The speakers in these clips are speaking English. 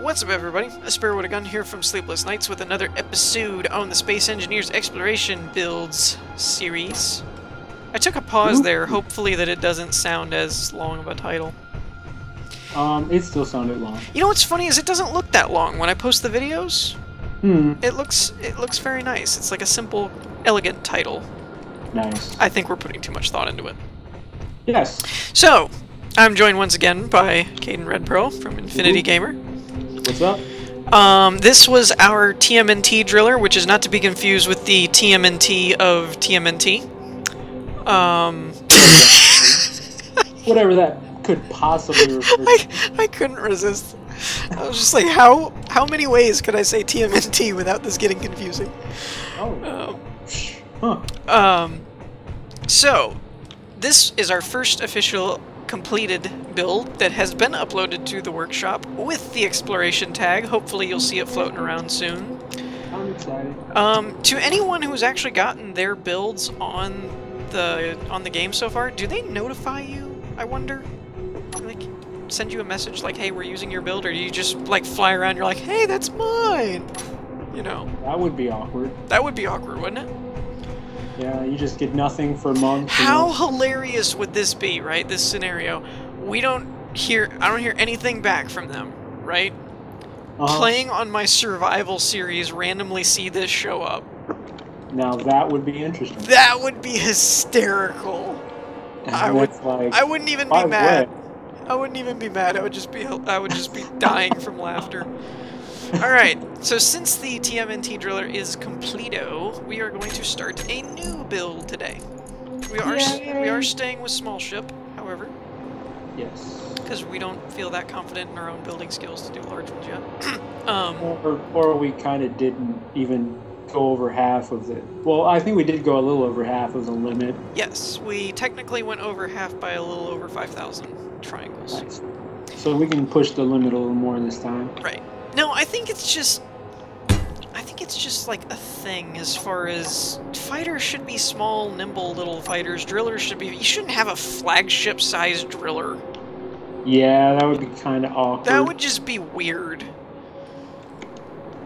What's up, everybody? A Sparrow with a Gun here from Sleepless Nights with another episode on the Space Engineers Exploration Builds series. I took a pause there, hopefully that it doesn't sound as long of a title. It still sounded long. You know what's funny is it doesn't look that long when I post the videos. It looks very nice. It's like a simple, elegant title. Nice. I think we're putting too much thought into it. Yes. So, I'm joined once again by Caden Redpearl from Infinity Gamer. What's up? This was our TMNT driller, which is not to be confused with the TMNT of TMNT. Whatever that could possibly refer to. I couldn't resist. I was just like, how many ways could I say TMNT without this getting confusing? So, this is our first official completed build that has been uploaded to the workshop with the exploration tag. Hopefully you'll see it floating around soon. I'm excited. To anyone who's actually gotten their builds on the game so far, do they notify you, I wonder? Like, send you a message like, hey, we're using your build, or do you just, like, fly around and you're like, hey, that's mine? You know. That would be awkward. That would be awkward, wouldn't it? Yeah, you just get nothing for months. How hilarious would this be, right? This scenario. I don't hear anything back from them, right? Playing on my survival series, randomly see this show up. Now that would be interesting. That would be hysterical. I wouldn't even be mad. I wouldn't even be mad. I would just be dying from laughter. Alright, so since the TMNT driller is completo, we are going to start a new build today. We are staying with small ship, however. Yes. Because we don't feel that confident in our own building skills to do large ones yet. Or we kind of didn't even go over half of the... Well, I think we did go a little over half of the limit. Yes, we technically went over half by a little over 5,000 triangles. Nice. So we can push the limit a little more this time. Right. No, I think it's just like a thing as far as fighters should be small, nimble little fighters. Drillers should be... You shouldn't have a flagship-sized driller. Yeah, that would be kind of awkward. That would just be weird.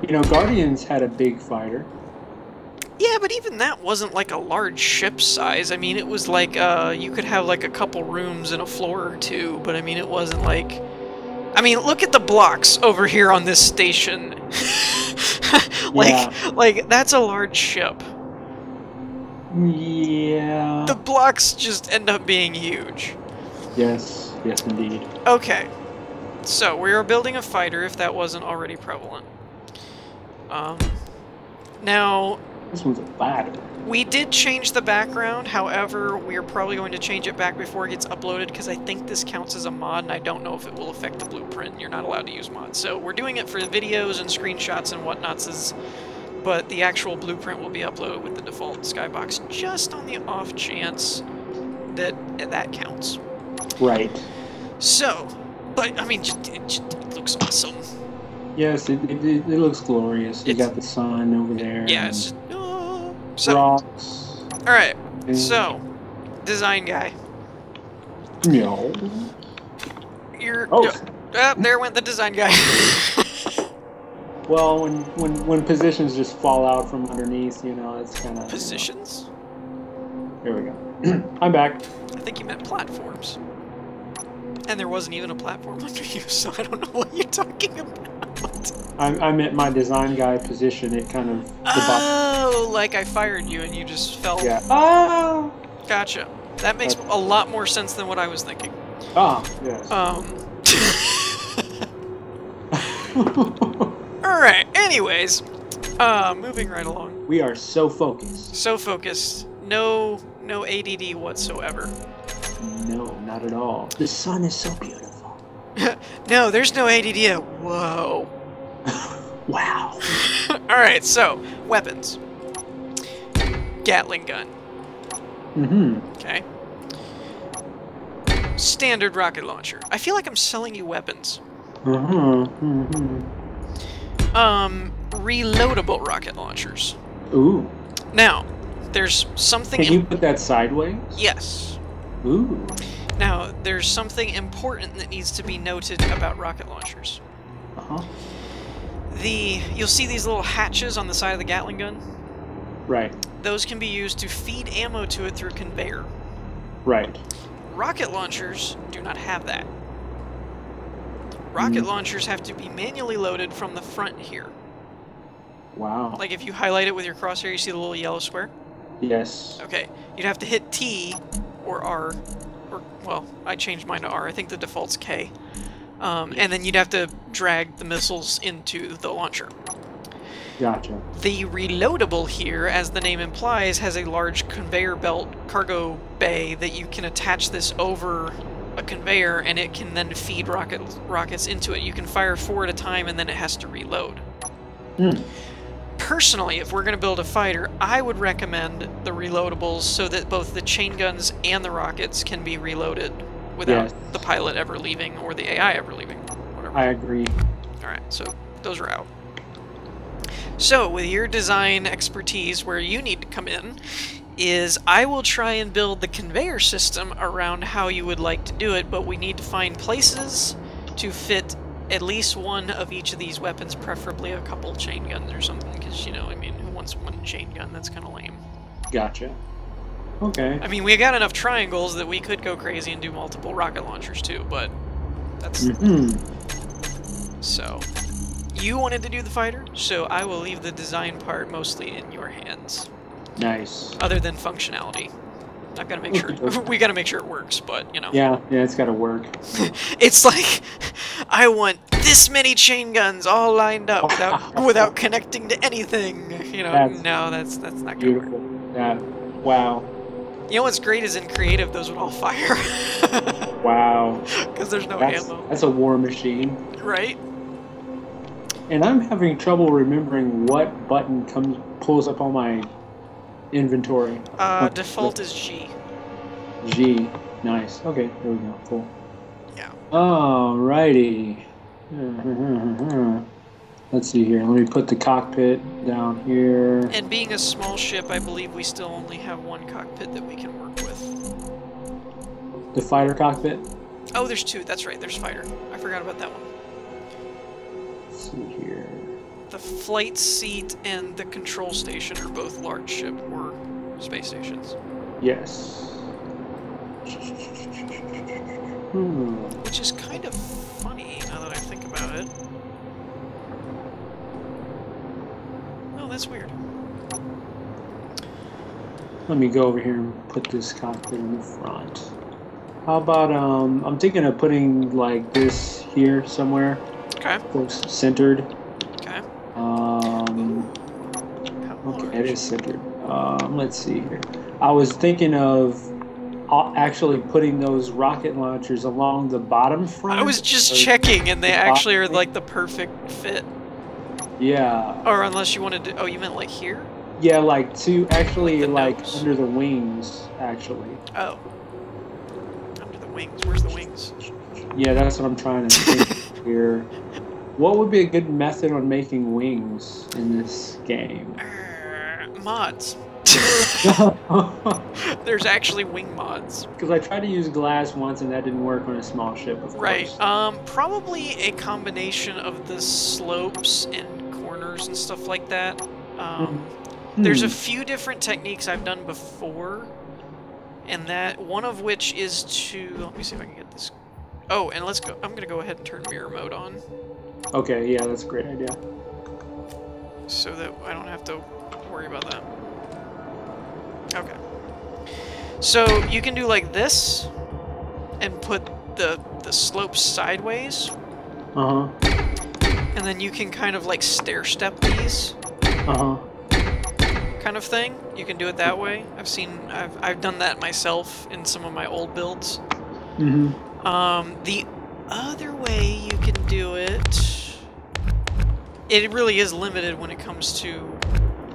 You know, Guardians had a big fighter. Yeah, but even that wasn't like a large ship size. I mean, it was like, you could have like a couple rooms and a floor or two, but I mean, it wasn't like... I mean, look at the blocks over here on this station. Like, that's a large ship. Yeah. The blocks just end up being huge. Yes, yes indeed. Okay. So, we are building a fighter, if that wasn't already prevalent. Now... This one's a ladder. We did change the background, however, we are probably going to change it back before it gets uploaded, because I think this counts as a mod, and I don't know if it will affect the blueprint. You're not allowed to use mods. So we're doing it for videos and screenshots and whatnots, but the actual blueprint will be uploaded with the default skybox, just on the off chance that that counts. Right. So, but, I mean, it looks awesome. Yes, it looks glorious. You got the sun over there. Yeah, it's... So, rocks. Alright, so, design guy. No. There went the design guy. Well, when positions just fall out from underneath, you know, it's kind of... Positions? You know. There we go. I'm back. I think you meant platforms. And there wasn't even a platform under you, so I don't know what you're talking about. I meant my design guy position, it kind of... Oh, like I fired you and you just fell. Yeah. Oh! Gotcha. That makes a lot more sense than what I was thinking. Ah, yes. Alright, anyways. Moving right along. We are so focused. So focused. No ADD whatsoever. No, not at all. The sun is so beautiful. No, there's no ADD. Whoa. Wow. Alright, so, weapons. Gatling gun. Okay. Standard rocket launcher. I feel like I'm selling you weapons. Reloadable rocket launchers. Ooh. Now, there's something... Can you put that sideways? Yes. Ooh. Now, there's something important that needs to be noted about rocket launchers. Uh-huh. You'll see these little hatches on the side of the Gatling gun. Right. Those can be used to feed ammo to it through conveyor. Right. Rocket launchers do not have that. Rocket launchers have to be manually loaded from the front here. Wow. Like if you highlight it with your crosshair, you see the little yellow square? Yes. Okay. You'd have to hit T or R. Or, well, I changed mine to R. I think the default's K. And then you'd have to drag the missiles into the launcher. Gotcha. The reloadable here, as the name implies, has a large conveyor belt cargo bay that you can attach this over a conveyor, and it can then feed rockets into it. You can fire 4 at a time, and then it has to reload. Personally, if we're going to build a fighter, I would recommend the reloadables so that both the chain guns and the rockets can be reloaded without the pilot ever leaving or the AI ever leaving. Whatever. I agree. Alright, so those are out. So, with your design expertise, where you need to come in, is I will try and build the conveyor system around how you would like to do it, but we need to find places to fit at least one of each of these weapons, preferably a couple chain guns or something, because, you know, I mean, who wants one chain gun? That's kind of lame. Gotcha. Okay. I mean, we got enough triangles that we could go crazy and do multiple rocket launchers, too, but that's... So, you wanted to do the fighter, so I will leave the design part mostly in your hands. Nice. Other than functionality. Not gonna make sure... we gotta make sure it works, but, you know. Yeah, it's gotta work. It's like, I want this many chain guns all lined up without connecting to anything. You know, no, that's not gonna work. Yeah. Wow. You know what's great is in creative, those would all fire. Wow. Because there's no ammo. That's a war machine. Right? And I'm having trouble remembering what button pulls up on my inventory. Default is G. G. Nice. Okay, there we go. Cool. Yeah. Alrighty. Let's see here. Let me put the cockpit down here. And being a small ship, I believe we still only have one cockpit that we can work with. The fighter cockpit? Oh, there's 2. That's right. There's fighter. I forgot about that one. Let's see here. The flight seat and the control station are both large ship or space stations. Yes. Which is kind of funny now that I think about it. Oh, that's weird. Let me go over here and put this cockpit in the front. How about, I'm thinking of putting, like, this here somewhere. Okay. Centered. Okay. Okay, it is centered. Let's see here. I was thinking of actually putting those rocket launchers along the bottom front. I was just checking, and they actually are like the perfect fit. Yeah. Or unless you wanted to... Oh, you meant like here? Yeah, like to actually like nose. under the wings, actually. Oh. Under the wings. Where's the wings? Yeah, that's what I'm trying to think here. What would be a good method on making wings in this game? Mods. There's actually wing mods. Because I tried to use glass once and that didn't work on a small ship, of right. course. Probably a combination of the slopes and corners and stuff like that. There's a few different techniques I've done before, and that one of which is to... Let me see if I can get this... Oh, and let's go... I'm going to go ahead and turn mirror mode on. Okay, yeah, that's a great idea. So that I don't have to worry about that. Okay. So you can do like this, and put the slopes sideways. Uh-huh. And then you can kind of like stair-step these. Uh-huh. Kind of thing. You can do it that way. I've done that myself in some of my old builds. Mm-hmm. The other way you can do it, it really is limited when it comes to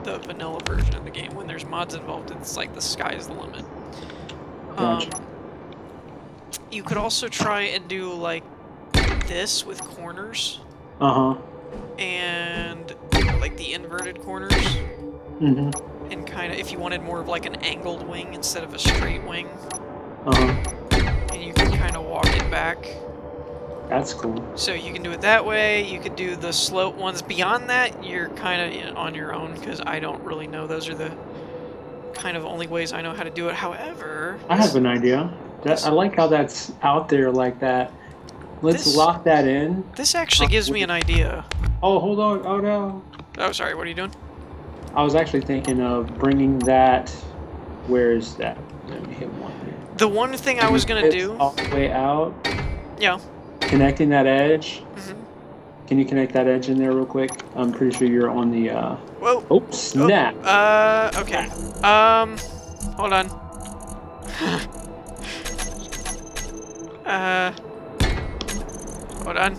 the vanilla version of the game. When there's mods involved, it's like the sky's the limit. Gotcha. You could also try and do like this with corners. Uh-huh. And like the inverted corners. Mm-hmm. And kind of, if you wanted more of like an angled wing instead of a straight wing. Uh-huh. And you can kind of walk it back. That's cool. So you can do it that way. You could do the slope ones. Beyond that, you're kind of on your own because I don't really know. Those are the kind of only ways I know how to do it. However, I have an idea. I like how that's out there like that. Let's lock that in. This actually gives me an idea. Oh, hold on. Oh, no. Oh, sorry. What are you doing? I was actually thinking of bringing that. Where is that? Let me hit one here. The one thing I was going to do... all the way out. Yeah. Connecting that edge. Mm-hmm. Can you connect that edge in there real quick? I'm pretty sure you're on the... Whoa. Oh, snap. Oh, okay. Hold on. Hold on.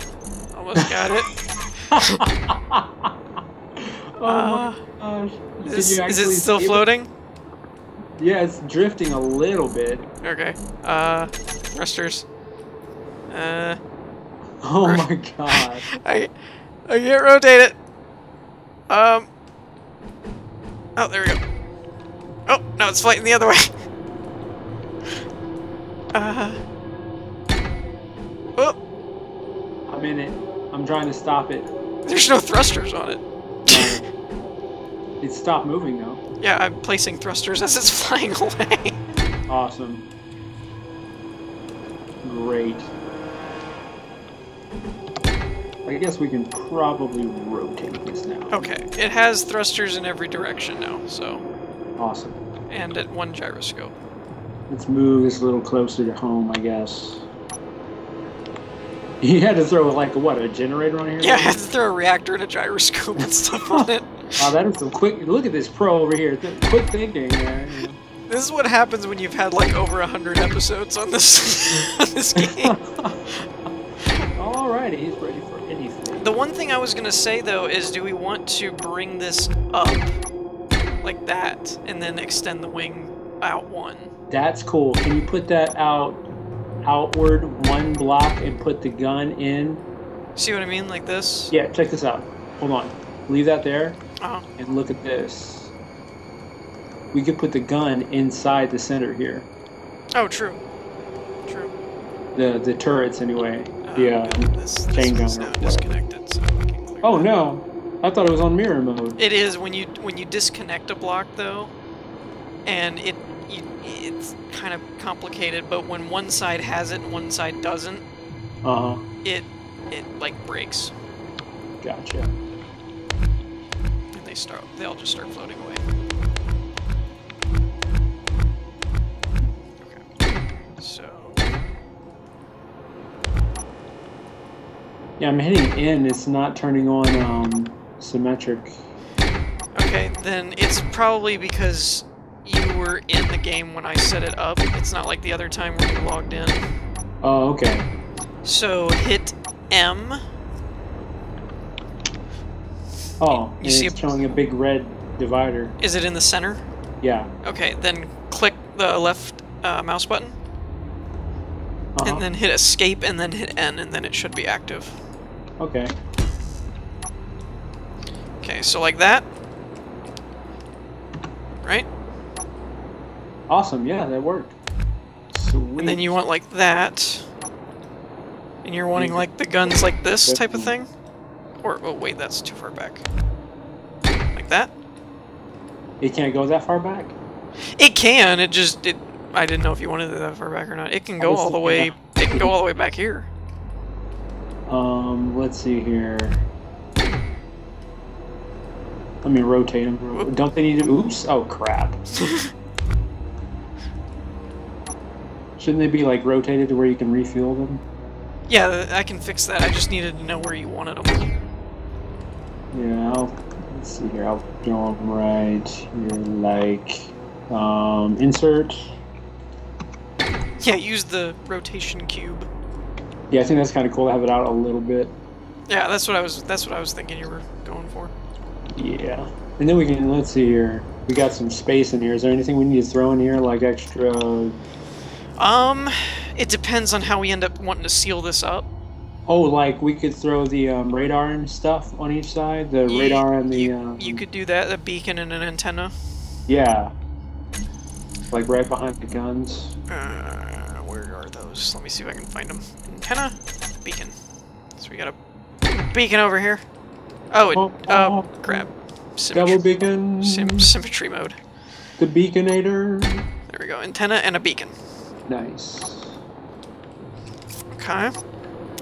Almost got it. Oh my gosh. Is it still floating? Yeah, it's drifting a little bit. Okay. Thrusters. Oh my god. I can't rotate it. Oh, there we go. Oh, no, it's flighting the other way. Oh. I'm in it. I'm trying to stop it. There's no thrusters on it. It stopped moving though. Yeah, I'm placing thrusters as it's flying away. Awesome. Great. I guess we can probably rotate this now. Okay, it has thrusters in every direction now, so... Awesome. And at one gyroscope. Let's move this a little closer to home, I guess. You had to throw, like, what, a generator on here? Yeah, I had to throw a reactor and a gyroscope and stuff on it. Wow, that is some quick... Look at this pro over here. Quick thinking, man. This is what happens when you've had, like, over 100 episodes on this, on this game. Alrighty, he's ready for anything. The one thing I was going to say, though, is do we want to bring this up like that and then extend the wing out one? That's cool. Can you put that outward one block and put the gun in? See what I mean? Like this? Yeah, check this out. Hold on. Leave that there. Uh-huh. And look at this. We could put the gun inside the center here. Oh, true. True. The turrets, anyway. Yeah. This chain gun. is now disconnected, so I can clear Oh that. no! I thought it was on mirror mode. It is when you disconnect a block, though, and it's kind of complicated. But when one side has it and one side doesn't, it like breaks. Gotcha. And they all just start floating away. Okay. So. Yeah, I'm hitting in. It's not turning on symmetric. Okay, then it's probably because you were in the game when I set it up. It's not like the other time when you logged in. Oh, okay. So hit M. Oh, you see it's showing a big red divider. Is it in the center? Yeah. Okay, then click the left mouse button. And then hit escape and then hit N and then it should be active. Okay. Okay, so like that. Right? Awesome, yeah, that worked. Sweet. And then you want like that. And you're wanting like the guns like this type of thing? Or, oh wait, that's too far back. Like that? It can't go that far back? It can, I didn't know if you wanted it that far back or not. It can go all the way, it can go all the way back here. Let's see here. Let me rotate them. Whoop. Don't they need to... Oops. Oh, crap. Shouldn't they be, like, rotated to where you can refuel them? Yeah, I can fix that. I just needed to know where you wanted them. Yeah, let's see here. I'll go right here, like... insert. Yeah, use the rotation cube. Yeah, I think that's kind of cool to have it out a little bit. Yeah, that's what I was thinking you were going for. Yeah. And then we can, let's see here. We got some space in here. Is there anything we need to throw in here, like extra... It depends on how we end up wanting to seal this up. Oh, like we could throw the radar and stuff on each side? The radar and the... You could do that, a beacon and an antenna. Yeah. Like right behind the guns. Where are those? Let me see if I can find them. Antenna, beacon. So we got a beacon over here. Oh, crap. Double beacon. Symmetry mode. The beaconator. There we go. Antenna and a beacon. Nice. Okay. And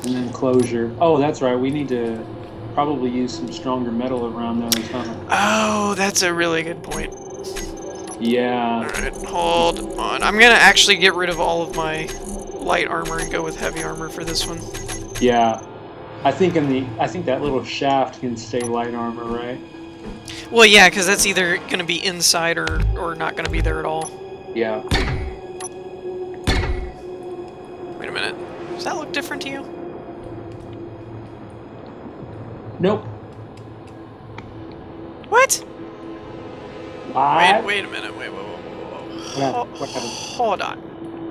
then closure. Oh, that's right. We need to probably use some stronger metal around those, huh? Oh, that's a really good point. Yeah. Alright, hold on. I'm gonna actually get rid of all of my light armor and go with heavy armor for this one. Yeah. I think that little shaft can stay light armor, right? Well, yeah, because that's either gonna be inside or not gonna be there at all. Yeah. Wait a minute. Does that look different to you? Nope. What? What? Wait a minute. Wait, whoa. What happened? Hold on.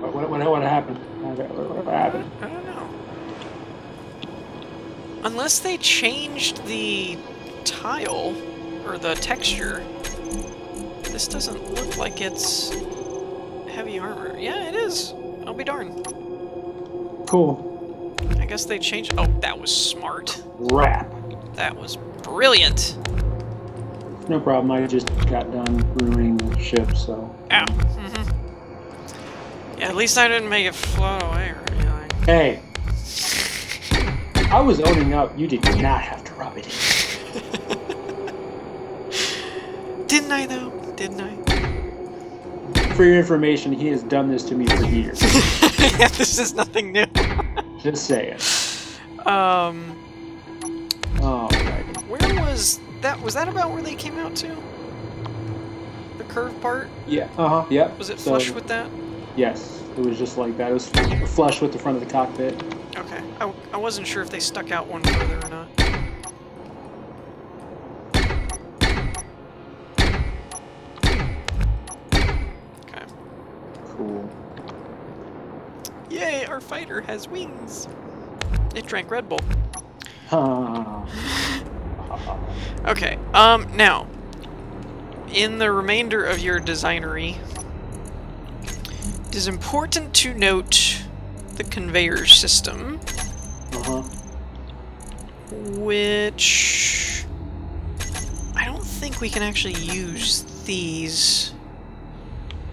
What happened? What happened? I don't know. Unless they changed the tile or the texture, this doesn't look like it's heavy armor. Yeah, it is. I'll be darned. Cool. I guess they changed. Oh, that was smart. Crap. That was brilliant. No problem. I just got done ruining the ship, so. Ow. Yeah, at least I didn't make it float away or anything. Hey. I was owning up. You did not have to rub it in. Didn't I, though? Didn't I? For your information, he has done this to me for years. Yeah, this is nothing new. Just saying. Oh, right. where was that? Was that about where they came out to? The curved part? Yeah. Yep. Was it flush with that? Yes. It was just like that. It was flush with the front of the cockpit. Okay. I wasn't sure if they stuck out one further or not. Okay. Cool. Yay, our fighter has wings. It drank Red Bull. Okay, now, in the remainder of your designery, it is important to note the conveyor system, which I don't think we can actually use these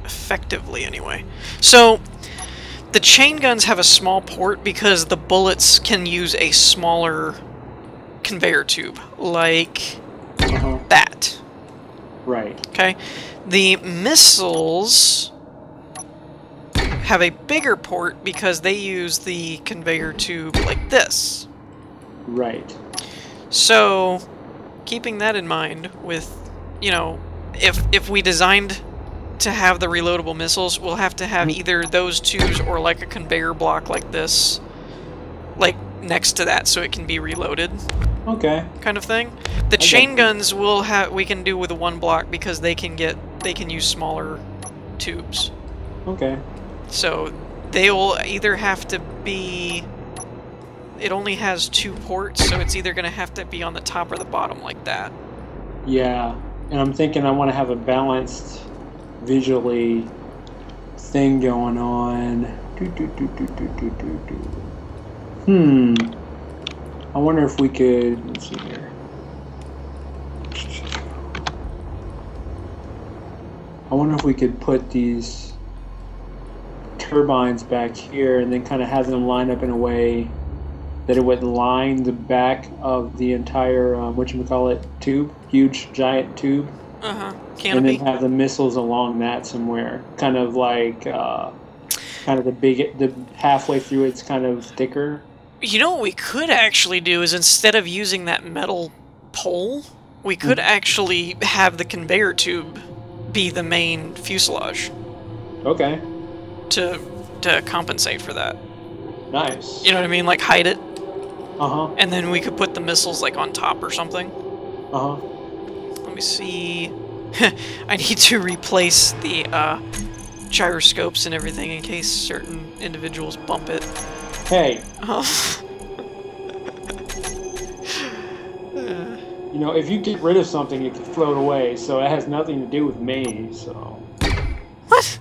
effectively anyway. So, the chain guns have a small port because the bullets can use a smaller conveyor tube, like that. Right. Okay? The missiles have a bigger port because they use the conveyor tube like this. Right. So, keeping that in mind with, you know, if we designed to have the reloadable missiles, we'll have to have either those tubes or like a conveyor block like this, like next to that, so it can be reloaded. Okay. Kind of thing. The chain guns we can do with one block because they can use smaller tubes. Okay. So they will either have to be. It only has 2 ports, so it's either going to have to be on the top or the bottom like that. Yeah, and I'm thinking I want to have a balanced visually thing going on. I wonder if we could. Let's see here. I wonder if we could put these turbines back here and then kind of have them line up in a way that it would line the back of the entire whatchamacallit tube, huge giant tube. Canopy. And then have the missiles along that somewhere, kind of like kind of the halfway through it's kind of thicker. You know what we could actually do is instead of using that metal pole, we could actually have the conveyor tube be the main fuselage. Okay. To compensate for that. Nice. You know what I mean? Like hide it. And then we could put the missiles like on top or something. Let me see. I need to replace the gyroscopes and everything in case certain individuals bump it. Hey. You know, if you get rid of something, it can float away, so it has nothing to do with me, so... What?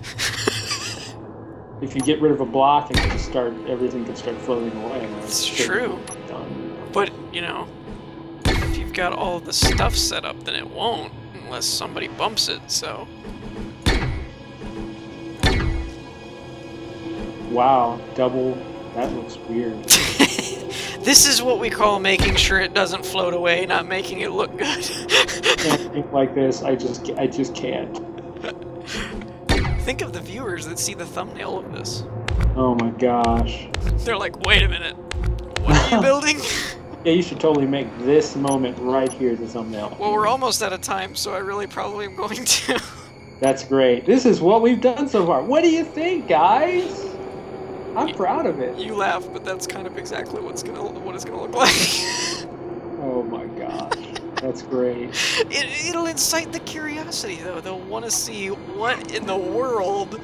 if you get rid of a block, and just everything can start floating away. It's true. But, you know, if you've got all the stuff set up, then it won't, unless somebody bumps it, so... Wow, double... That looks weird. This is what we call making sure it doesn't float away, not making it look good. I can't think like this, I just can't. Think of the viewers that see the thumbnail of this. Oh my gosh. They're like, wait a minute, what are you building? Yeah, you should totally make this moment right here the thumbnail. Well, we're almost out of time, so I really probably am going to. That's great. This is what we've done so far. What do you think, guys? I'm proud of it. You laugh, but that's kind of exactly what it's gonna look like. Oh my gosh, that's great. It'll incite the curiosity, though. They'll want to see what in the world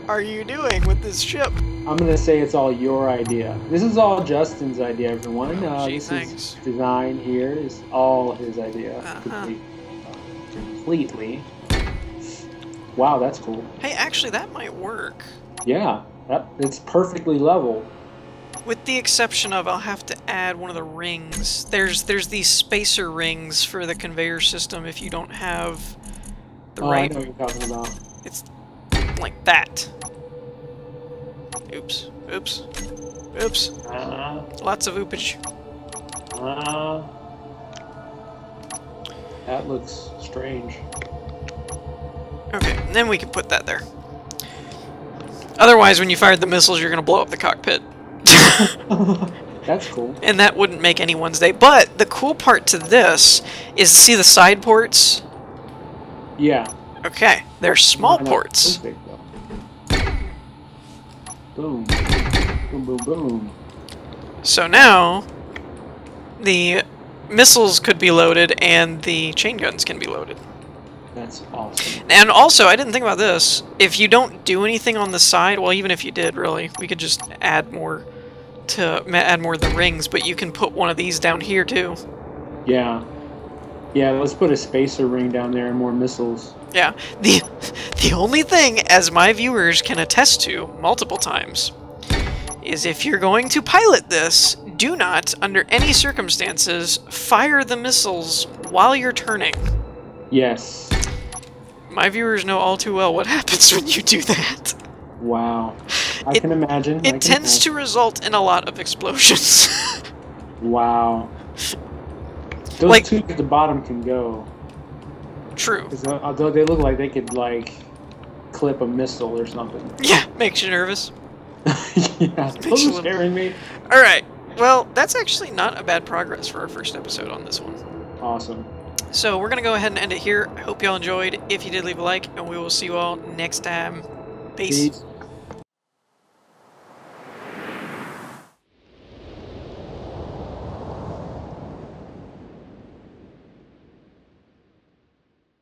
are you doing with this ship. I'm gonna say it's all your idea. This is all Justin's idea, everyone. Gee, this thanks. design here is all his idea. Completely. Wow, that's cool. Hey, actually, that might work. Yeah, it's perfectly level. With the exception of, I'll have to add one of the rings. There's these spacer rings for the conveyor system if you don't have the right... I know what you're talking about. It's like that. Oops. Oops. Oops. Lots of oopage. That looks strange. Okay, and then we can put that there. Otherwise, when you fired the missiles, you're going to blow up the cockpit. That's cool. And that wouldn't make anyone's day. But the cool part to this is, see the side ports? Yeah. Okay, they're small ports. Perfect, boom. Boom, boom, boom. So now, the missiles could be loaded and the chain guns can be loaded. That's awesome. And also, I didn't think about this. If you don't do anything on the side, well, even if you did, really, we could just add more of the rings, but you can put one of these down here, too. Yeah. Yeah, let's put a spacer ring down there and more missiles. Yeah. The only thing, as my viewers can attest to multiple times, is if you're going to pilot this, do not, under any circumstances, fire the missiles while you're turning. Yes. My viewers know all too well what happens when you do that. Wow. I can imagine. It tends to result in a lot of explosions. Wow. Those two at the bottom can go. True. Although they look like they could, like, clip a missile or something. Yeah, makes you nervous. Yeah, those are scaring me. Alright, well, that's actually not a bad progress for our first episode on this one. Awesome. So we're going to go ahead and end it here. I hope y'all enjoyed. If you did, leave a like, and we will see you all next time. Peace.